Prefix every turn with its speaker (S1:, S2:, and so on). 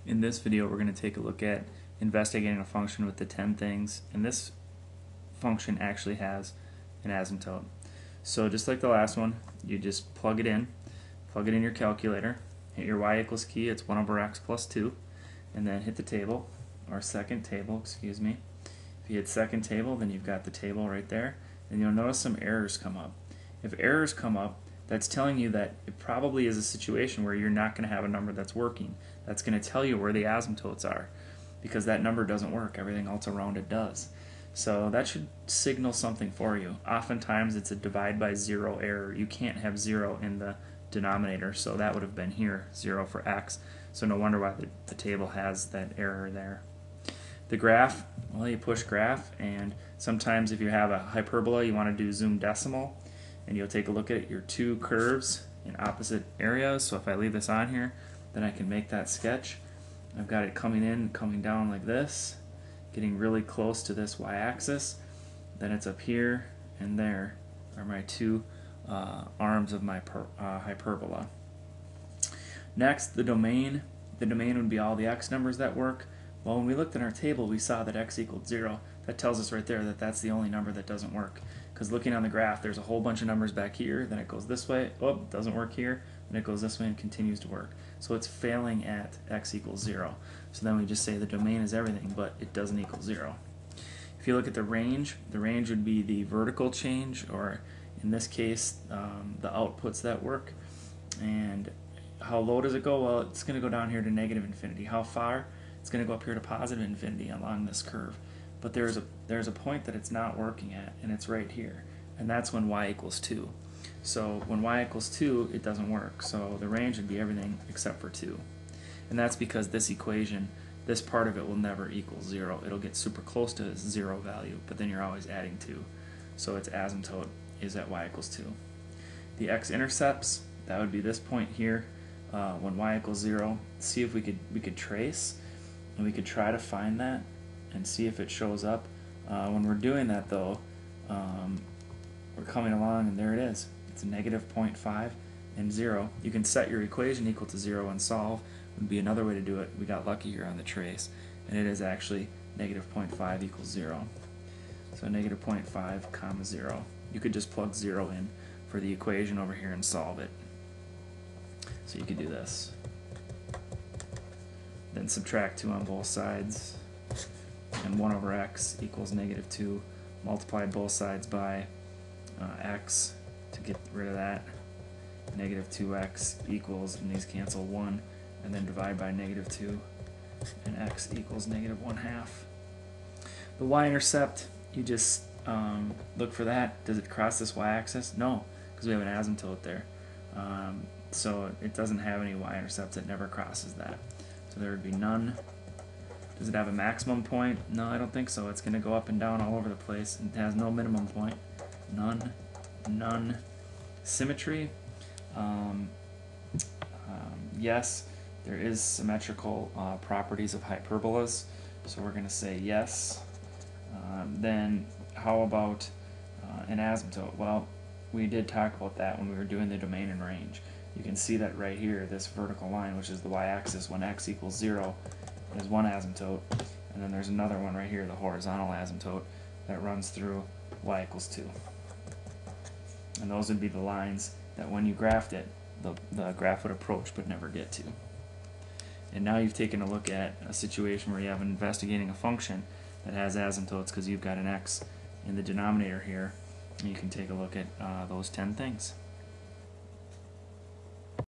S1: In this video, we're going to take a look at investigating a function with the 10 things, and this function actually has an asymptote. So just like the last one, you just plug it in your calculator, hit your y equals key, it's 1 over x plus 2, and then hit the table, or second table, excuse me. If you hit second table, then you've got the table right there, and you'll notice some errors come up. If errors come up, that's telling you that it probably is a situation where you're not going to have a number that's working. That's going to tell you where the asymptotes are, because that number doesn't work. Everything else around it does. So that should signal something for you. Oftentimes it's a divide by 0 error. You can't have 0 in the denominator, so that would have been here, 0 for x. So no wonder why the table has that error there. The graph, well, you push graph, and sometimes if you have a hyperbola, you want to do zoom decimal, and you'll take a look at your two curves in opposite areas. So if I leave this on here, then I can make that sketch. I've got it coming in, coming down like this, getting really close to this y-axis. Then it's up here and there are my two arms of my hyperbola. Next, the domain. The domain would be all the x numbers that work. Well, when we looked at our table, we saw that x equaled 0. That tells us right there that that's the only number that doesn't work. Because looking on the graph, there's a whole bunch of numbers back here, then it goes this way, oh, it doesn't work here, then it goes this way and continues to work. So it's failing at x equals 0. So then we just say the domain is everything, but it doesn't equal 0. If you look at the range would be the vertical change, or in this case, the outputs that work. And how low does it go? Well, it's going to go down here to negative infinity. How far? It's going to go up here to positive infinity along this curve. But there's a point that it's not working at, and it's right here. And that's when y equals 2. So when y equals 2, it doesn't work. So the range would be everything except for 2. And that's because this equation, this part of it will never equal 0. It'll get super close to 0 value, but then you're always adding 2. So its asymptote is at y equals 2. The x-intercepts, that would be this point here when y equals 0. See if we could trace, and we could try to find that and see if it shows up. When we're doing that though, we're coming along and there it is. It's a negative 0.5 and 0. You can set your equation equal to 0 and solve. Would be another way to do it. We got lucky here on the trace, and it is actually negative 0.5 equals 0. So negative 0.5 comma 0. You could just plug 0 in for the equation over here and solve it. So you could do this. Then subtract 2 on both sides, and 1 over x equals negative 2. Multiply both sides by x to get rid of that. Negative 2x equals, and these cancel 1, and then divide by negative 2, and x equals negative 1/2. The y-intercept, you just look for that. Does it cross this y-axis? No, because we have an asymptote there. So it doesn't have any y-intercepts. It never crosses that. So there would be none. Does it have a maximum point? No, I don't think so. It's going to go up and down all over the place. It has no minimum point. None. None. Symmetry. Yes, there is symmetrical properties of hyperbolas, so we're going to say yes. Then how about an asymptote? Well, we did talk about that when we were doing the domain and range. You can see that right here, this vertical line, which is the y-axis when x equals 0, is one asymptote, and then there's another one right here, the horizontal asymptote, that runs through y equals 2. And those would be the lines that when you graphed it, the graph would approach but never get to. And now you've taken a look at a situation where you have investigating a function that has asymptotes because you've got an x in the denominator here, and you can take a look at those 10 things.